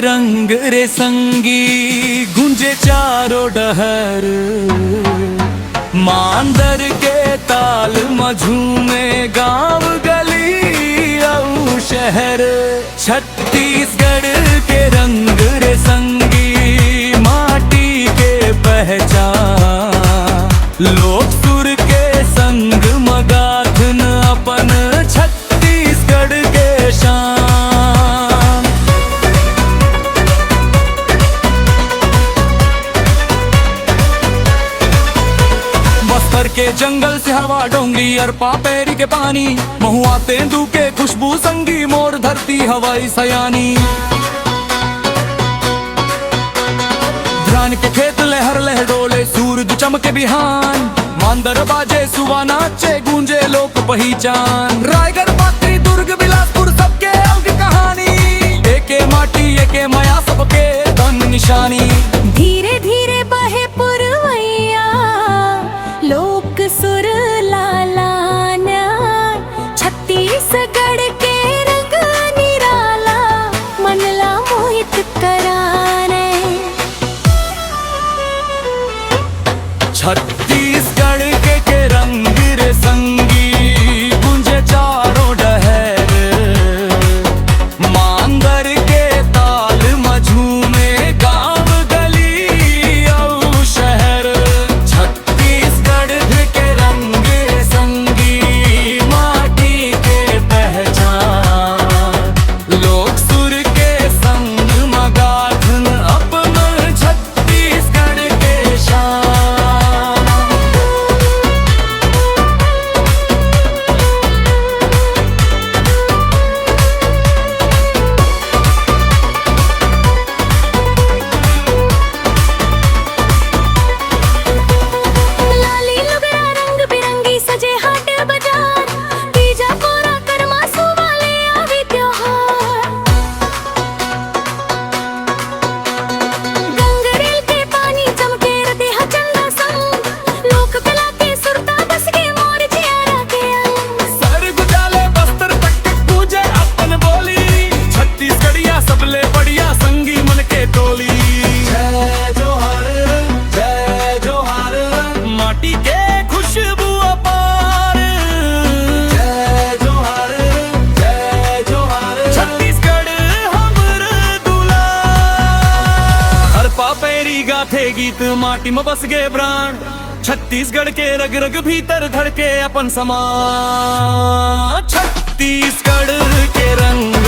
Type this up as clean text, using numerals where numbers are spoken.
रंग रे संगी गूंजे चारों डहर। मांदर के ताल मझूमे गांव गली और शहर। छत्तीसगढ़ के रंग रे संगी माटी के पहचान। लोक सुर के संग मगाथन अपन छत्तीसगढ़ के शान। बस्तर के जंगल से हवा डोंगरी और पापेरी के पानी। महुआ तेंदू के खुशबू संगी मोर धरती हवाई सयानी। धान के खेत लहर लहर डोले सूरज चमके बिहान। मांदर बाजे सुबह नाचे गूंजे लोक पहचान। रायगढ़ पात्री दुर्ग बिलासपुर सबके अलग कहानी। एके माटी एके माया सबके धन निशानी। धीरे धीरे बहे पुरवैया लोक सुर लालाना। छत्तीसगढ़ के रंग निराला मनला मोहित कराने। छत्तीसगढ़ के रंग रे संगी गूंजे चारों डहर। मांदर के ताल मझूमे गांव गली और शहर। छत्तीसगढ़ के रंग रे संगी माटी के पहचान। लोक सुर के संग मगाथन अपन छत्तीसगढ़ के शान। थे गीत माटी में बस गए प्राण। छत्तीसगढ़ के रग रग भीतर धड़के अपन समान। छत्तीसगढ़ के रंग